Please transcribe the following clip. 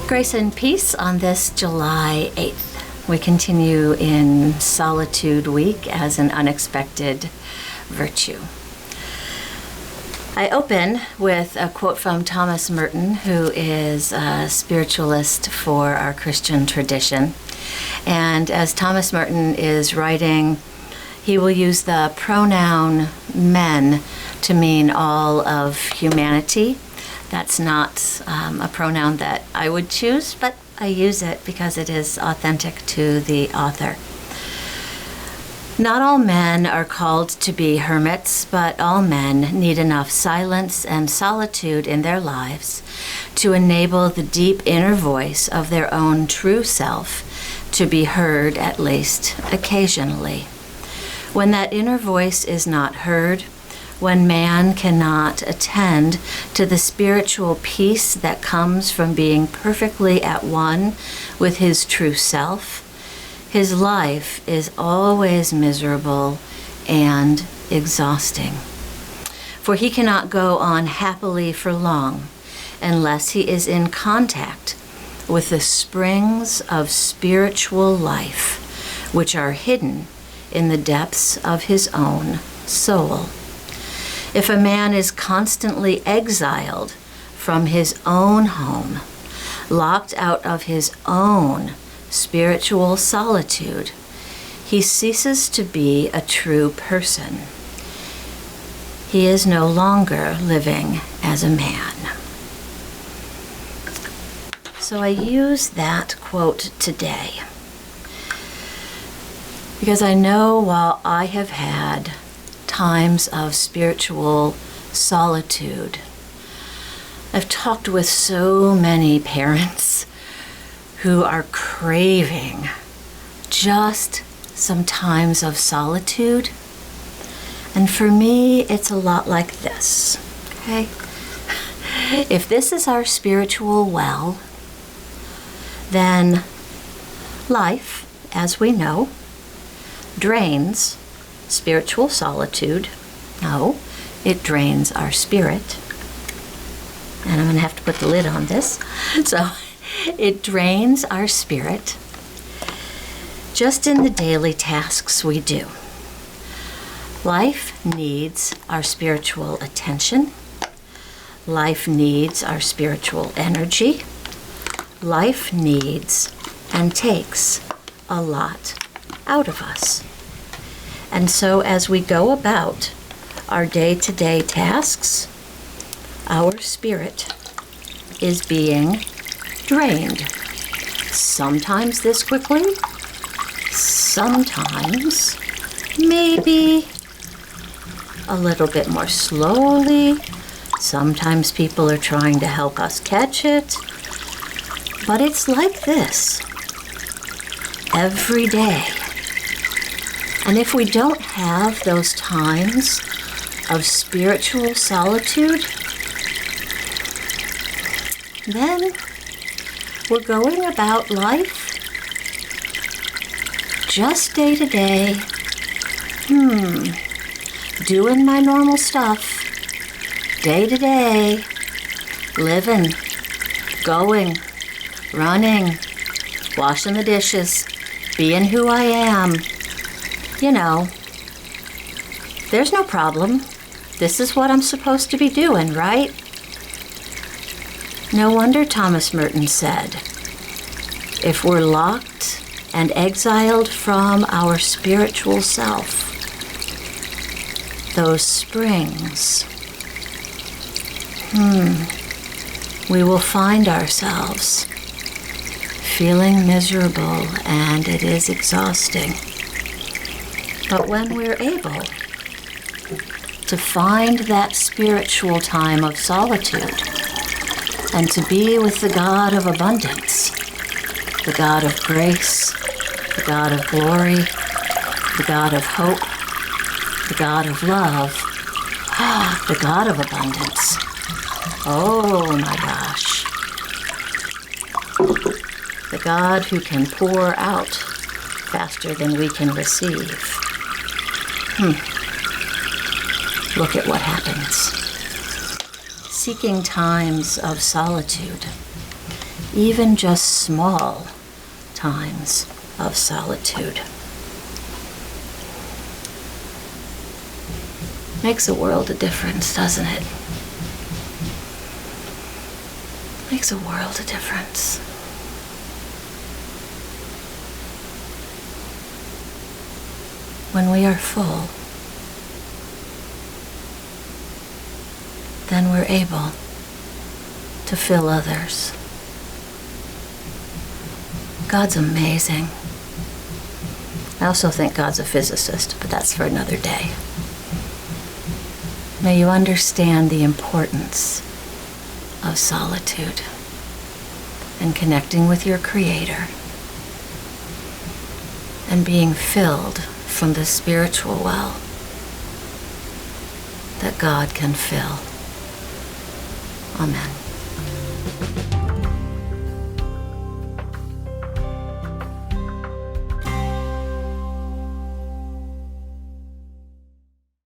Grace and peace on this July 8th. We continue in Solitude Week as an unexpected virtue. I open with a quote from Thomas Merton, who is a spiritualist for our Christian tradition. And as Thomas Merton is writing, he will use the pronoun men to mean all of humanity. That's not a pronoun that I would choose, but I use it because it is authentic to the author. Not all men are called to be hermits, but all men need enough silence and solitude in their lives to enable the deep inner voice of their own true self to be heard at least occasionally. When that inner voice is not heard, when man cannot attend to the spiritual peace that comes from being perfectly at one with his true self, his life is always miserable and exhausting. For he cannot go on happily for long unless he is in contact with the springs of spiritual life, which are hidden in the depths of his own soul. If a man is constantly exiled from his own home, locked out of his own spiritual solitude, he ceases to be a true person. He is no longer living as a man. So I use that quote today because I know while I have had times of spiritual solitude, I've talked with so many parents who are craving just some times of solitude. And for me, it's a lot like this, okay? If this is our spiritual well, then life, as we know, drains spiritual solitude. No, it drains our spirit. And I'm going to have to put the lid on this. So it drains our spirit just in the daily tasks we do. Life needs our spiritual attention. Life needs our spiritual energy. Life needs and takes a lot out of us. And so as we go about our day-to-day tasks, our spirit is being drained. Sometimes this quickly, sometimes maybe a little bit more slowly. Sometimes people are trying to help us catch it. But it's like this every day. And if we don't have those times of spiritual solitude, then we're going about life just day to day, doing my normal stuff, day to day, living, going, running, washing the dishes, being who I am. You know, there's no problem. This is what I'm supposed to be doing, right? No wonder Thomas Merton said, if we're locked and exiled from our spiritual self, those springs, we will find ourselves feeling miserable, and it is exhausting. But when we're able to find that spiritual time of solitude and to be with the God of abundance, the God of grace, the God of glory, the God of hope, the God of love, the God of abundance. Oh my gosh. The God who can pour out faster than we can receive. Look at what happens. Seeking times of solitude even just small times of solitude. Makes a world of difference, doesn't it? Makes a world of difference. When we are full, then we're able to fill others. God's amazing. I also think God's a physicist, but that's for another day. May you understand the importance of solitude and connecting with your Creator and being filled from the spiritual well that God can fill. Amen.